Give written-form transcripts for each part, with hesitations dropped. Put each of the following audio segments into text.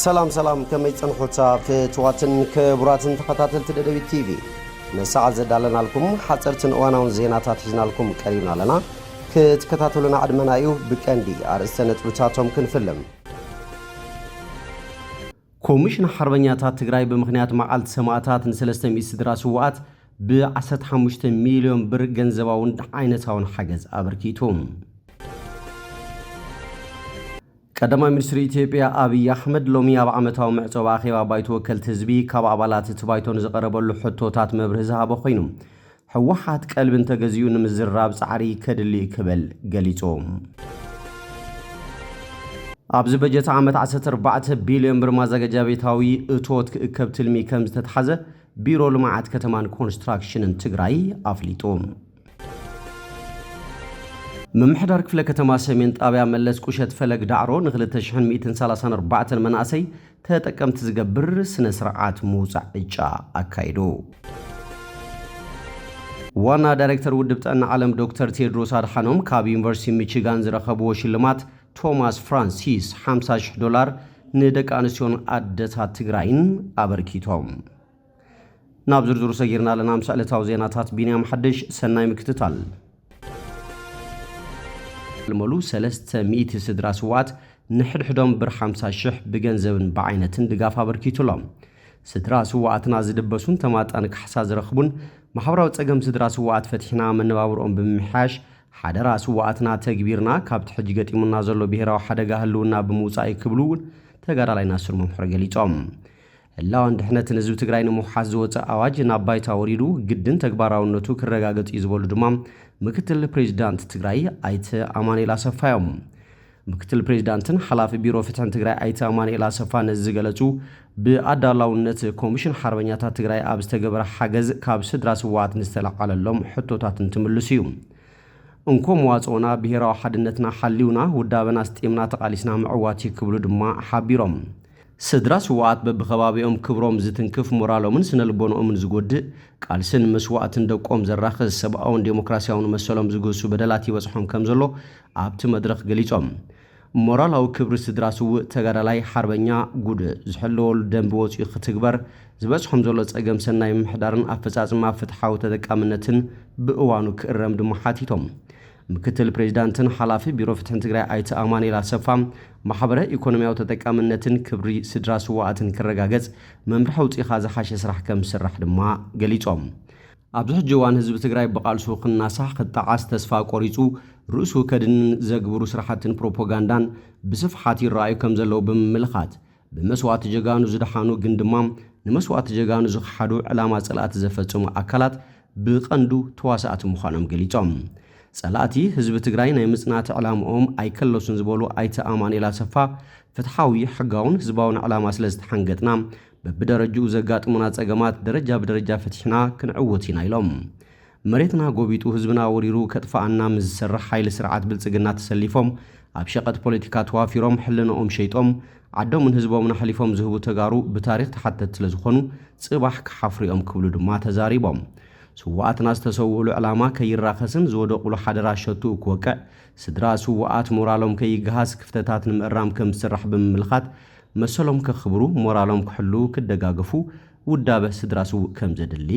سلام كما يتصنحوا فتواتن كبراتن تخطاتل تدبي تي في نساعد زدالنا لكم حصرتن اواناون زيناتات حزنا لكم قريبنا لنا كتكتاتلنا عدمنايو بكندي ارستنت بتاتهم كنفلم كوميشن حربنياتات تግራይ بمخنيات معالت سماعات نسلسته ميسدراس وات ب 15 مليون بر ገንዘባውን አይነታውን حجز አበርኪቶም ቀዳማይ ሚኒስትር ኢትዮጵያ አብይ አህመድ ሎሚ ኣብ ዓመታዊ ምዕጾባ ኣኼባ ባይቶ ወከልቲ ህዝቢ ካብ ኣባላት እቲ ባይቶን ዝቐረበሉ ሕቶታት መብርህ ዝሃበ ኮይኑ ህወሓት ቀልብን ተገዚኡ ንምዝራብ ጻዕሪ ከድሊ ክብል ገሊጾም ኣብዚ በጀት ዓመት 14 ቢልዮን ብር ማዘጋጃ ቤታዊ እቶት ክእከብ ትልሚ ከም ዝተተሓዘ ቢሮ ልማዓት ከተማን ኮንስትራክሽንን ትግራይ ኣፍሊጦም ممحدار كفلة كتما سمين طابع ملس كوشت فلك دعرو نغلت شحن 234 مناسي تتكم تزقبر سنة سرعات موزع إجا أكايدو وانا دايركتور ودبت أن عالم دكتور تيدروس أدحانوم كاب يونيفرسيتي ميشيغان زرخبو شلمات توماس فرانسيس $50 ندك أنسيون أدتها تغراين أبركيتهم نابزر زور سيرنا لنا مسألة توزيناتات بينيام حدش سناي مكتتال المولو 300 سدراس وات نحدحدهم بر 50 بجنزبن بعينتن دغاف አበርኪቱሎም ስድራስ ወአትና ዝድበሱን ተማጣን ከሐሳዝ ረኽቡን ማህበራዊ ጸገም ስድራስ ወአት ፈትሕና መንባብሮም ብምሕያሽ ሓደራስ ወአትና ተግቢርና ካብት ሕጅ ገጢሙና ዘሎ ብሔራዊ ሓደጋ ህልውና ብምውጻእ ክብሉን ተጋዳላይና ስር መምሕር ገሊጾም ህላው እንድሕነትን ህዝብ ትግራይ ንምሓዝ ዝወፀ አዋጅ ናባይታ ወሪዱ ግድን ተግባራውነቱ ክረጋገጥ ይዝበሉ ድማ ምክትል ፕሬዝዳንት ትግራይ አይተ አማኑኤል አሰፋዮም ምክትል ፕሬዝዳንትን ሐላፊ ቢሮ ፍትሕን ትግራይ አይተ አማኑኤል አሰፋ ነዚ ገለጹ በአዳላውነት ኮሚሽን ሓርበኛታት ትግራይ ኣብ ዝተገበረ ሓገዝ ካብ ስድራ ስዋት ንስተላቀለሎም ሕቶታትን ትምልስዩ እንኮም ዋጾና ብሔራዊ ሓድነትና ሓሊውና ውዳበና ስጤምና ተቃሊስና ምዕዋት ይክብሉ ድማ ሓቢሮም ስድራስ ወአት በብኸባቢኦም ክብሮም ዝትንክፍ ሞራሎምን ስነልቦኖምን ዝጎድእ ቃልስን መስዋዕትን ደቆም ዘራኽስ ሰብኣውን ዲሞክራሲያውን መሰሎም ዝገሱ በደላት ይበጽሖም ከም ዘሎ ኣብቲ መድረኽ ገሊጾም ሞራላዊ ክብሪ ስድራስ ተጋዳላይ ሓርበኛ ጉድ ዝሕለወሉ ደንቢ ወፂኡ ክትግበር ዝበጽሖም ዘሎ ጸገም ሰናይ ምሕዳርን ኣፈጻጽማ ፍትሓዊ ተጠቃምነትን ብእዋኑ ክእረም ድማ ሓቲቶም ምክትል ፕሬዝዳንትን ሐላፊ ቢሮ ፍትሕን ትግራይ አይተ አማኑኤል አሰፋ ማህበረ ኢኮኖሚያዊ ተጠቃምነትን ክብሪ ስድራ ስዋዕትን ክረጋገጽ መምርሕ ውጪኻ ዝሓሸ ስራሕ ከም ዝስራሕ ድማ ገሊጾም ኣብዚ ሕጂ እዋን ህዝቢ ትግራይ በቃልሱ ክናሳሕ ክጣዓስ ተስፋ ቆሪጹ ርእሱ ከድን ዘግብሩ ስራሕትን ፕሮፓጋንዳን ብስፍሓት ይረኣዩ ከም ዘለው ብምልኻት ብመስዋዕት ጀጋኑ ዝደሓኑ ግን ድማ ንመስዋዕት ጀጋኑ ዝሓዱ ዕላማ ጸላእት ዘፈጽሙ ኣካላት ብቐንዱ ተዋሳእቲ ምዃኖም ገሊጾም ጸላእቲ ህዝቢ ትግራይ ናይ ምጽናት ዕላማኦም ኣይከለሱን ዝበሉ አይተ አማኑኤል አሰፋ ፍትሓዊ ሕጋውን ህዝባውን ዕላማ ስለዝተሓንገጥና በብደረጃው ዘጋጥሙና ጸገማት ደረጃ በደረጃ ፈትሕና ክንዕወት ኢና ኢሎም መሬትና ጎቢጡ ህዝብና ወሪሩ ከጥፋአና ምዝሰርሕ ኃይል ስርዓት ብልጽግና ተሰሊፎም ኣብ ሸቐጥ ፖለቲካ ተዋፊሮም ሕልነኦም ሸይጦም ዓዶምን ህዝቦምን ሓሊፎም ዝህቡ ተጋሩ ብታሪኽ ተሓተት ስለዝኾኑ ጽባሕ ክሓፍሪኦም ክብሉ ድማ ተዛሪቦም ስዋዕትና ዝተሰውሉ ዕላማ ከይራኸስን ዝወደቁሉ ሓደራ ሸቱ ክወቅዕ ስድራ ስዋዕት ሞራሎም ከይገሃስ ክፍተታት ንምእራም ከም ዝስራሕ ብምልኻት መሰሎም ከኽብሩ ሞራሎም ክሕሉ ክደጋገፉ ውዳበ ስድራ ስውዕ ከም ዘድሊ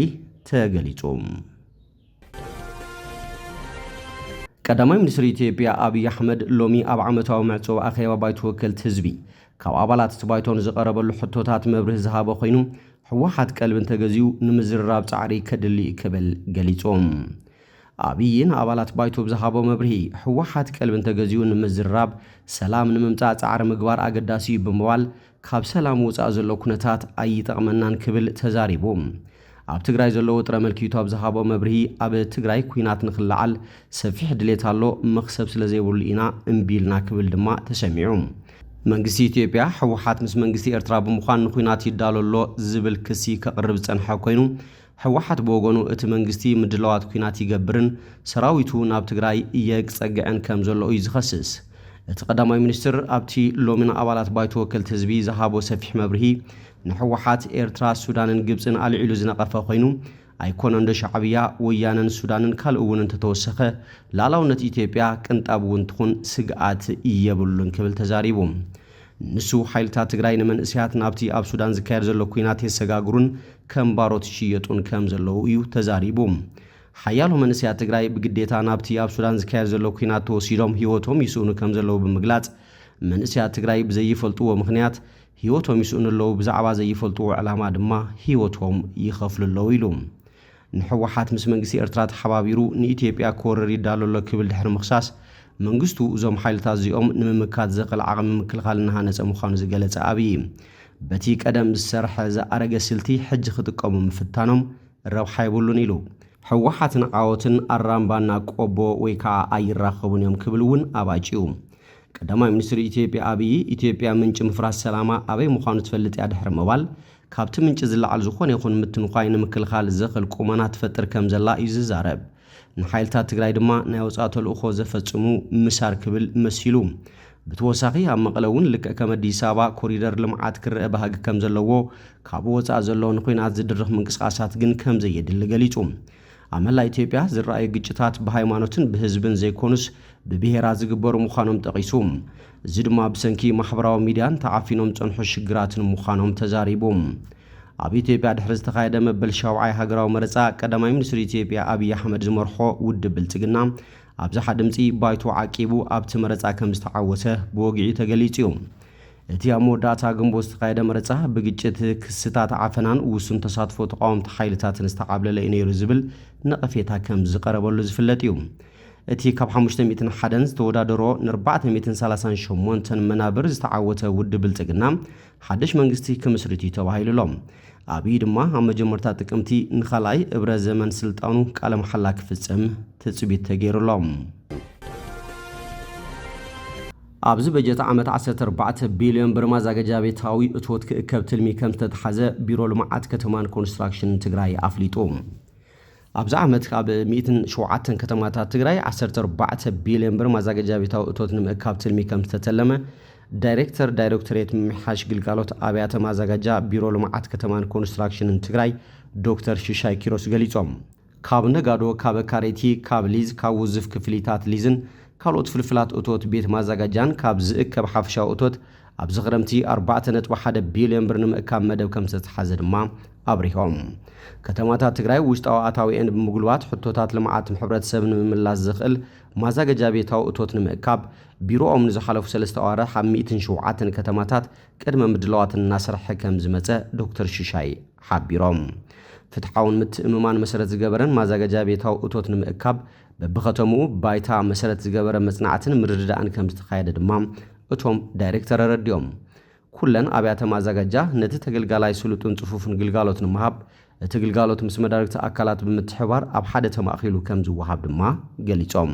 ተገሊጹ ቀዳማይ ሚኒስትር ኢትዮጵያ አብይ አህመድ ሎሚ ኣብ ዓመታዊ ምዕጾባ ኣኼባ ባይቶ ወከልቲ ህዝቢ ካብ ኣባላት እቲ ባይቶን ዝቐረበሉ ሕቶታት መብርህ ዝሃበ ኮይኑ ህወሓት ቀልብን ተገዚኡ ንምዝራብ ጻዕሪ ከድሊ ክብል ገሊጾም አብይን ኣባላት ባይቶ ብዝሃቦ መብርሂ ህወሓት ቀልብን ተገዚኡ ንምዝራብ ሰላም ንምምጻእ ጻዕሪ ምግባር ኣገዳሲ ብምባል ካብ ሰላም ወጻእ ዘሎ ኩነታት ኣይጠቕመናን ክብል ተዛሪቡ ኣብ ትግራይ ዘሎ ውጥረ መልኪቱ ኣብ ዝሃቦ መብርሂ ኣብ ትግራይ ኩናት ንኽልዓል ሰፊሕ ድሌት ኣሎ መኽሰብ ስለዘይብሉ ኢና እምቢልና ክብል ድማ ተሰሚዑ መንግስቲ ኢትዮጵያ ህወሓት ምስ መንግስቲ ኤርትራ ብምዃን ንኩናት ይዳለሎ ዝብል ክሲ ከቅርብ ጸንሐ ኮይኑ ህወሓት በወገኑ እቲ መንግስቲ ምድለዋት ኩናት ይገብርን ሰራዊቱ ናብ ትግራይ የቅጸግዕን ከም ዘሎ እዩ ዝኸስስ እቲ ቀዳማይ ሚኒስትር ኣብቲ ሎሚና ኣባላት ባይቶ ወከልቲ ህዝቢ ዝሃቦ ሰፊሕ መብርሂ ንህወሓት ኤርትራ ሱዳንን ግብፅን ኣልዒሉ ዝነቐፈ ኮይኑ ኣይኮነን ዶ ሻዕብያ ወያነን ሱዳንን ካልኡውን ተተወሰኸ ላላውነት ኢትዮጵያ ቅንጣብ እውን ትኹን ስግኣት ይየብሉን ክብል ተዛሪቡ ንሱ ሓይልታት ትግራይ ንመንእስያት ናብቲ ኣብ ሱዳን ዝካየድ ዘሎ ኩናት የሰጋግሩን ከም ባሮት ይሽየጡን ከም ዘለዉ እዩ ተዛሪቡ ሓያሎ መንእስያት ትግራይ ብግዴታ ናብቲ ኣብ ሱዳን ዝካየድ ዘሎ ኩናት ተወሲዶም ህይወቶም ይስኡኑ ከም ዘለዉ ብምግላጽ መንእስያት ትግራይ ብዘይፈልጥዎ ምኽንያት ህይወቶም ይስኡኑ ኣለዉ ብዛዕባ ዘይፈልጥዎ ዕላማ ድማ ህይወቶም ይኸፍሉ ኢሉ ንሕወሓት ምስ መንግስቲ ኤርትራ ተሓባቢሩ ንኢትዮጵያ ክወርር ይዳሎ ኣሎ ክብል ድሕሪ ምኽሳስ መንግስቱ እዞም ሓይልታት እዚኦም ንምምካት ዘኽእል ዓቕሚ ምክልኻል እናሃነፀ ምዃኑ ዝገለጸ ኣብይ በቲ ቀደም ዝሰርሐ ዝኣረገ ስልቲ ሕጂ ክጥቀሙ ምፍታኖም ረብሓ ይብሉን ኢሉ ሕወሓትን ዓወትን ኣራምባና ቆቦ ወይ ከዓ ኣይራኸቡን እዮም ክብል እውን ኣባጭዩ ቀዳማይ ሚኒስትር ኢትዮጵያ ኣብይ ኢትዮጵያ ምንጭ ምፍራስ ሰላማ ኣበይ ምዃኑ ትፈልጥ እያ ድሕሪ ምባል ካብቲ ምንጭ ዝለዓል ዝኾነ ይኹን ምትንኳይ ንምክልኻል ዘኽእል ቁመና ትፈጥር ከም ዘላ እዩ ዝዛረብ ንሓይልታት ትግራይ ድማ ናይ ወፃእ ተልእኾ ዘፈጽሙ ምሳር ክብል መሲሉ ብተወሳኺ ኣብ መቐለ እውን ልክዕ ከም ኣዲስ ኣበባ ኮሪደር ልምዓት ክርአ ባህጊ ከም ዘለዎ ካብኡ ወፃእ ዘሎ ንኹናት ዝድርኽ ምንቅስቃሳት ግን ከም ዘየድሊ ገሊጹ ኣብ መላ ኢትዮጵያ ዝረኣዩ ግጭታት ብሃይማኖትን ብህዝብን ዘይኮኑስ ብብሄራት ዝግበሩ ምዃኖም ጠቒሱ እዚ ድማ ብሰንኪ ማሕበራዊ ሚድያን ተዓፊኖም ፀንሑ ሽግራትን ምዃኖም ተዛሪቡ ኣብ ኢትዮጵያ ድሕሪ ዝተኻየደ መበል ሻውዓይ ሃገራዊ መረፃ ቀዳማይ ሚኒስትር ኢትዮጵያ ኣብይ ኣሕመድ ዝመርሖ ውድብ ብልጽግና ኣብዝሓ ድምፂ ባይቶ ዓቂቡ ኣብቲ መረፃ ከም ዝተዓወተ ብወግዒ ተገሊጹ እዩ እቲ ኣብ መወዳእታ ግንቦት ዝተኻየደ መረፃ ብግጭት ክስታት ዓፈናን ውሱን ተሳትፎ ተቃወምቲ ሓይልታትን ዝተዓብለለ እዩ ነይሩ ዝብል ነቐፌታ ከም ዝቐረበሉ ዝፍለጥ እዩ እቲ ካብ 501 ዝተወዳደሮ ን438 መናብር ዝተዓወተ ውድብ ብልጽግና ሓድሽ መንግስቲ ክምስርት እዩ ተባሂሉሎም ኣብይ ድማ ኣብ መጀመርታ ጥቅምቲ ንኻልኣይ እብረ ዘመን ስልጣኑ ቃለ መሓላ ክፍጽም ትጽቢት ተገይሩሎም ኣብዚ በጀት ዓመት 14 ቢልዮን ብር ማዘጋጃ ቤታዊ እቶት ክእከብ ትልሚ ከም ዝተተሓዘ ቢሮ ልምዓት ከተማን ኮንስትራክሽን ትግራይ ኣፍሊጡ ኣብዚ ዓመት ካብ 107 ከተማታት ትግራይ 14 ቢልዮን ብር ማዘጋጃ ቤታዊ እቶት ንምእካብ ትልሚ ከም ዝተተለመ ዳይሬክቶሬት ምምሕያሽ ግልጋሎት ኣብያተ ማዘጋጃ ቢሮ ልምዓት ከተማን ኮንስትራክሽንን ትግራይ ዶክተር ሽሻይ ኪሮስ ገሊጾም ካብ ነጋዶ ካብ ካሬቲ ካብ ሊዝ ካብ ውዝፍ ክፍሊታት ሊዝን ካልኦት ፍልፍላት እቶት ቤት ማዘጋጃን ካብ ዝእከብ ሓፈሻዊ እቶት ኣብ ዝኽረምቲ 4.1 ቢልዮን ብር ንምእካብ መደብ ከም ዝተተሓዘ ድማ ኣብሪሆም ከተማታት ትግራይ ውሽጣዊ ኣታዊአን ብምጉልባት ሕቶታት ልምዓት ሕብረተሰብ ንምምላስ ዝኽእል ማዘጋጃ ቤታዊ እቶት ንምእካብ ቢሮኦም ንዝሓለፉ 3 ኣዋርሕ ኣብ 107 ከተማታት ቅድመ ምድለዋትን እናሰርሐ ከም ዝመፀ ዶክተር ሽሻይ ሓቢሮም ፍትሓውን ምትእምማን መሰረት ዝገበረን ማዘጋጃ ቤታዊ እቶት ንምእካብ በብኸተምኡ ባይታ መሰረት ዝገበረ መጽናዕትን ምርድዳእን ከም ዝተኻየደ ድማ እቶም ዳይሬክተር ረድዮም ኩለን ኣብያተ ማዘጋጃ ነቲ ተገልጋላይ ስሉጡን ጽፉፍን ግልጋሎት ንምሃብ እቲ ግልጋሎት ምስ መዳርግቲ ኣካላት ብምትሕባር ኣብ ሓደ ተማኺሉ ከም ዝወሃብ ድማ ገሊጾም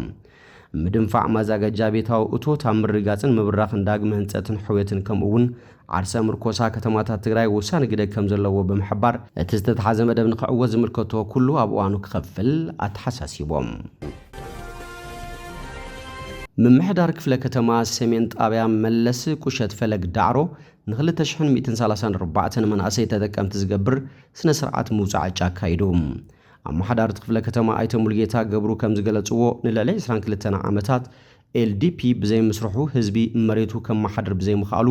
ምድንፋዕ ማዘጋጃ ቤታዊ እቶት ኣብ ምርጋጽን ምብራኽን ዳግመ ህንጸትን ሕውየትን ከምኡውን ዓርሰ ምርኮሳ ከተማታት ትግራይ ወሳኒ ግደ ከም ዘለዎ ብምሕባር እቲ ዝተተሓዘ መደብ ንኽዕወት ዝምልከቶ ኩሉ ኣብ እዋኑ ክኸፍል ኣተሓሳሲቦም ምምሕዳር ክፍለ ከተማ ሰሜን ጣብያ መለስ ቁሸት ፈለግ ዳዕሮ ን2134 መናእሰይ ተጠቀምቲ ዝገብር ስነ ስርዓት ምውፃዕ አካይዱ ኣመሓዳርቲ ክፍለ ከተማ ኣይተ ሙልጌታ ገብሩ ከም ዝገለጽዎ ንልዕሊ 22 ዓመታት ኤልዲፒ ብዘይ ምስርሑ ህዝቢ መሬቱ ከም ማሓደር ብዘይ ምኽኣሉ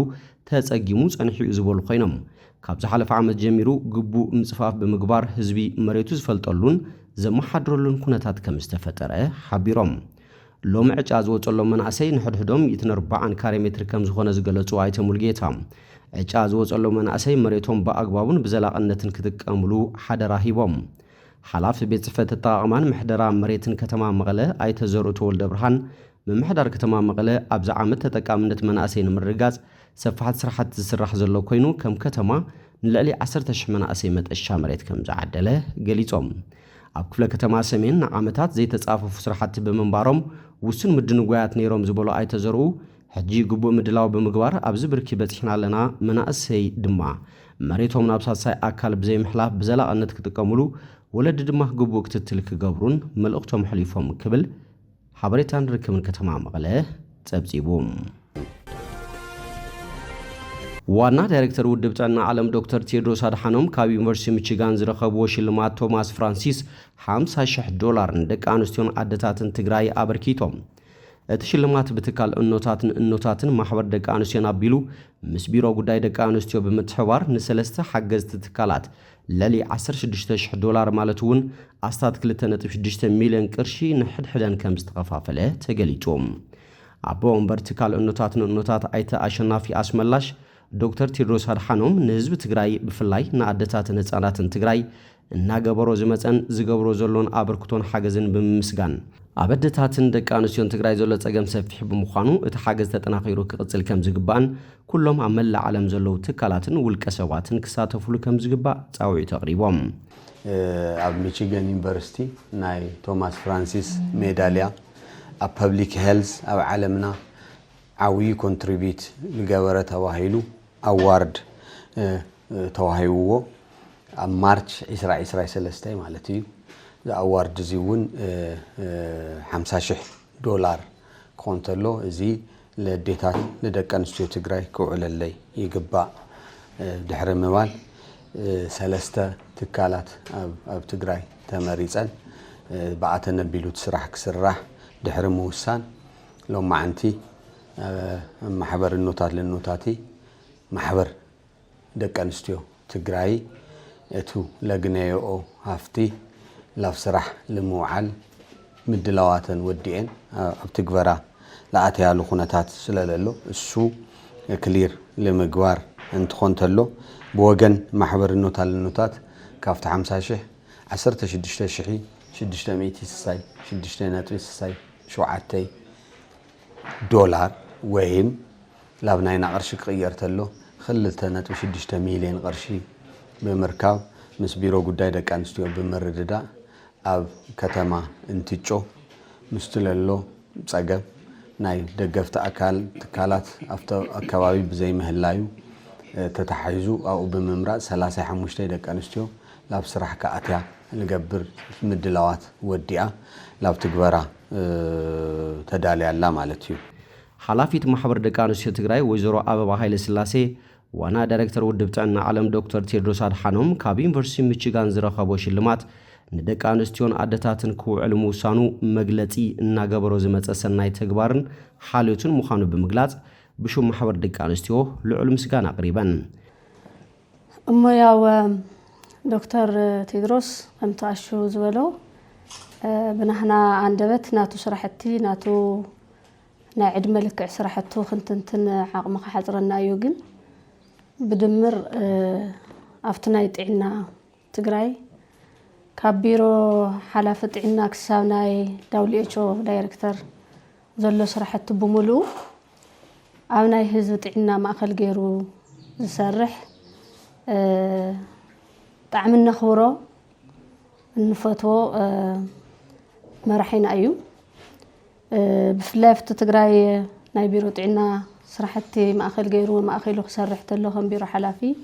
ተጸጊሙ ጸንሒኡ ዝበሉ ኮይኖም ካብ ዝሓለፈ ዓመት ጀሚሩ ግቡእ ምጽፋፍ ብምግባር ህዝቢ መሬቱ ዝፈልጠሉን ዘመሓድረሉን ኩነታት ከም ዝተፈጠረ ሓቢሮም ሎሚ ዕጫ ዝወጸሎም መናእሰይ ንሕድሕዶም 140 ካሬ ሜትር ከም ዝኾነ ዝገለጹ ኣይተ ሙልጌታ ዕጫ ዝወጸሎም መናእሰይ መሬቶም ብኣግባቡን ብዘላቕነትን ክትጥቀምሉ ሓደራ ሂቦም ሓላፊ ቤት ጽሕፈት ኣጠቓቕማን ምሕደራ መሬትን ከተማ መቐለ ኣይተ ዘርእቶ ወልደ ብርሃን ምምሕዳር ከተማ መቐለ ኣብዚ ዓመት ተጠቃምነት መናእሰይ ንምርጋጽ ሰፋሓት ስራሕቲ ዝስራሕ ዘሎ ኮይኑ ከም ከተማ ንልዕሊ 10,000 መናእሰይ መጠሻ መሬት ከም ዝዓደለ ገሊጾም ኣብ ክፍለ ከተማ ሰሜን ንዓመታት ዘይተጻፈፉ ስራሕቲ ብምንባሮም ውስን ምድንጓያት ነይሮም ዝበሉ ኣይተ ዘርኡ ሕጂ ግቡእ ምድላው ብምግባር ኣብዚ ብርኪ በፂሕና ኣለና መናእሰይ ድማ መሬቶም ናብ ሳሳይ ኣካል ብዘይ ምሕላፍ ብዘላቕነት ክጥቀምሉ ወለዲ ድማ ግቡእ ክትትል ክገብሩን መልእኽቶም ሕሊፎም ክብል ሓበሬታን ርክብን ከተማ መቐለ ጸብጺቡ ዋና ዳይሬክተር ውድብ ጥዕና ዓለም ዶክተር ቴድሮስ አድሓኖም ካብ ዩኒቨርሲቲ ሚቺጋን ዝረኸብዎ ሽልማት ቶማስ ፍራንሲስ $50,000 ንደቂ ኣንስትዮን ኣደታትን ትግራይ ኣበርኪቶም تشلمات بتكال النوتاتن محور دق أنستيو نابيلو مس بيرو قداي دق أنستيو بمتحوار نسلسته حجز تتكالات للي 16 دولار مالتون أستاد 3.6 مليون قرشي نحد حدن كم استغفافله تقليتهم عبو أمبر تكال النوتات أيتا أشنافي أسملاش دكتور تيدروس أدحانوم نهزب تግራይ بفلاي نعدتاتن هፃናትን ትግራይ እናገበሮ ዝመፀን ዝገብሮ ዘሎን አበርክቶን ሓገዝን ብምስጋን አበደታትን ደቂ ኣንስትዮን ትግራይ ዘሎ ፀገም ሰፊሕ ብምዃኑ እቲ ሓገዝ ተጠናኺሩ ክቅፅል ከም ዝግባን ኩሎም ኣብ መላእ ዓለም ዘለው ትካላትን ውልቀ ሰባትን ክሳተፍሉ ከም ዝግባእ ፃውዒቱ ኣቕሪቦም ኣብ ሚቺጋን ዩኒቨርሲቲ ናይ ቶማስ ፍራንሲስ ሜዳልያ ኣብ ፐብሊክ ሄልዝ ኣብ ዓለምና ዓብይ ኮንትሪቢዩት ዝገበረ ተባሂሉ አዋርድ ተዋሂብዎ ኣብ ማርች 2023 ማለት እዩ አዋርድ ዚውን 50,000 ዶላር ኮንተሎ እዚ ለዴታት ለደቂ ኣንስትዮ ትግራይ ክውዕለለይ ይግባእ ድሕሪ ምባል ሰለስተ ትካላት ኣብ ትግራይ ተመሪፀን ባዕተነቢሉት ስራሕ ክስራሕ ድሕሪ ምውሳን ሎማዓንቲ ማሕበር النوتات للنوتاتي ማሕበር ደቂ ኣንስትዮ ትግራይ እቱ ለግነዮ ሃፍቲ ላፍ ስራሕ ለምውዓል ምድላዋተን ወዲኤን ኣብ ትግበራ ለኣትያሉ ኩነታት ስለለሎ እሱ ክሊር ለምግባር እንትኾን ተሎ በወገን ማሕበር النوتات للنوتات ካፍቲ 50,000 16,667 ዶላር ወይም ላብናይና ቅርሺ ክቅየር ተሎ 2.6 ሚሊዮን ቅርሺ በመርካብ ምስ ቢሮ ጉዳይ ደቂ ኣንስትዮ በመረዳዳ ኣብ ከተማ እንትጮ ምስትለሎ ፀገም ናይ ደገፍቲ ኣካል ትካላት ኣፍተ ኣካባቢ ብዘይ ምህላዩ ተታሒዙ ኣው በመምራጽ 35 ደቂ ኣንስትዮ ላብ ስራሕ ከኣትያ ልገብር ምድላዋት ወዲኣ ላብ ትግበራ ተዳልያላ ማለት እዩ ሓላፊት ማሕበር ደቂ ኣንስትዮ ትግራይ ወይዘሮ አበባ ኃይለ ስላሴ ዋና ዳይሬክተር ውድብ ጥዕና ዓለም ዶክተር ቴድሮስ አድሓኖም ካብ ዩኒቨርሲቲ ሚቺጋን ዝረኸቦ ሽልማት ንደቂ ኣንስትዮን ኣደታትን ክውዕል ምውሳኑ መግለጺ እናገበሮ ዝመፀ ሰናይ ተግባርን ሓልዮትን ምዃኑ ብምግላጽ ብሹም ማሕበር ደቂ ኣንስትዮ ልዑል ምስጋና ኣቕሪበን እሞያው ዶክተር ቴድሮስ ከምተኣሹ ዝበሎ ብናህና አንደበት ናቱ ስራሕቲ ናቱ ናይ ዕድመ ልክዕ ስራሕቱ ክንትንትን ዓቕሚ ሓጽረና እዩ ግን بدمر أفتناي تعنا تجري كبيرو حلفة تعنا كسبناي دولي إيشو دايركتر زلوا صراحة بملو أوناي هزو تعنا ما أخل جيرو زسرح طعمنا خورو النفتو مرحين أيو بفلافت تجري ناي بيرو تعنا صراحتي ما أخل جيرو ما أخلو خسرحت له هم بيرو حلافي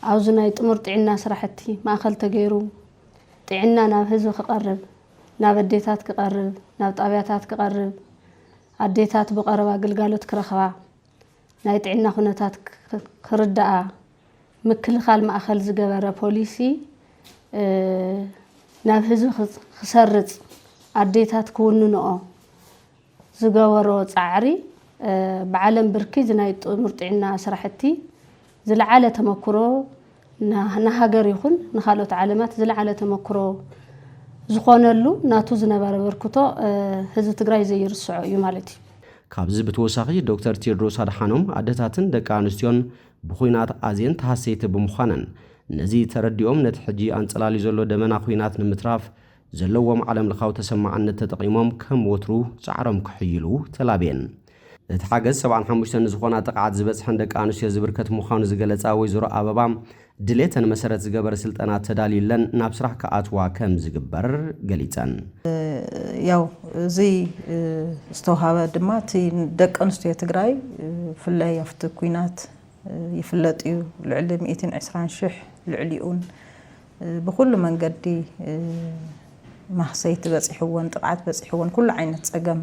عاوزنا يتمر تعنا صراحتي ما أخلت جيرو تعنا نافذو كقرب نابديتات كقرب نابطابياتات كقرب عديتات بقربا قلقالوت كرخوا ناي تعنا خناتات كرداء مكل خال ما أخل زجبرة بوليسي نافذو خسرت عديتات كونو نو زجورو تعري بعالم بركيز نايت مرتعنا سرحتي زلعالة تمكرو نهاجر يخون نخالوت علامات زلعالة تمكرو زخونلو ناتو زنبار بركتو هزو تجري زي الرسع يمالتي كابز بتوساقي دكتور تيدروس أدحانوم عدتاتن دك أنستيون بخوينات أزين تحسيت بمخانن نزي ترديوم نتحجي أن تلالي زلو دمنا خوينات نمتراف زلوهم علم لخاو تسمع عن التقيمهم كم وترو سعرهم كحيلو تلابين تحاجز 75 زخونا تقعد زبص حندك أنستيو زبركت مخان زجلت أوي زرا أبابام دليتن مسرت زجبر سلطنات تداليلن نابسرح كأتوا كم زجبر جليتن ياو زي استوها دماتي دك أنستيو تجري في الله يفتكوينات يفلتيو العلم 220 شح العليون بكل من قدي ما حسيت بس حوان طلعت بس حوان كل عينة أجمع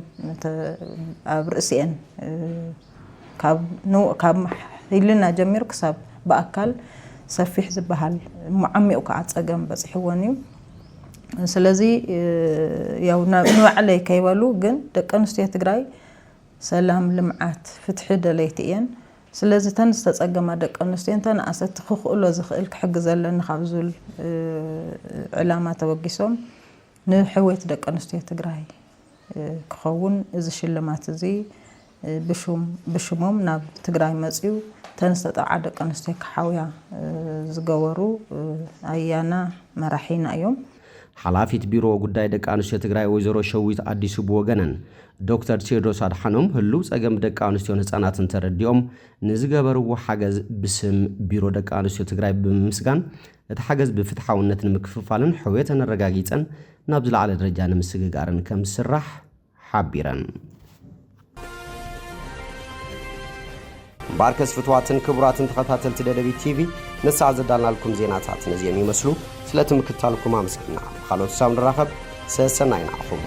برأسين كاب هيلنا جمير كسب بأكل سفيح زبهال معمي وقعت أجمع بس حواني ስለዚህ ያው ንባዕለይ ከይበሉ ግን ደቂ ኣንስትዮ ትግራይ ሰላም ልምዓት ፍትሒ ደለይቲ እየን ስለዚ ተን ዝተጸገማ ደቂ ኣንስትዮ ተንኣሰት ክኽእሎ ዝኽእል ክሕግዘለን ካብ ዝብል ዕላማ ተወጊሶም ንሕወት ደቂ ኣንስትዮ ትግራይ ክኸውን እዚ ሽልማት እዚ ብሽሞም ናብ ትግራይ መጽዩ ተንስተጣዓ ደቂ ኣንስትዮ ክሓውያ ዝገበሩ ኣያና መራሒና እዮም ሓላፊት ቢሮ ጉዳይ ደቂ ኣንስትዮ ትግራይ ወይዘሮ ሸዊት አዲሱ ብወገነን ዶክተር ቴዎድሮስ አድሓኖም ህልው ጸገም ደቂ ኣንስትዮን ህጻናትን ተረዲኦም ንዝገበርዎ ሓገዝ ብስም ቢሮ ደቂ ኣንስትዮ ትግራይ ብምስጋን እቲ ሓገዝ ብፍትሓውነት ንምክፍፋልን ሕውየተን ኣረጋጊፀን ናብ ዝለዓለ ደረጃ ንምስግጋርን ከም ዝስራሕ ሓቢረን ባርከስ ፍትዋትን ክቡራትን ተኸታተልቲ ደደቢት ቲቪ ነሳዕ ዘዳልናልኩም ዜናታት ነዚኦም ይመስሉ ስለትምክታልኩም ኣመስግና ካልኦት ሳብ ንራኸብ ሰሰናይናኹም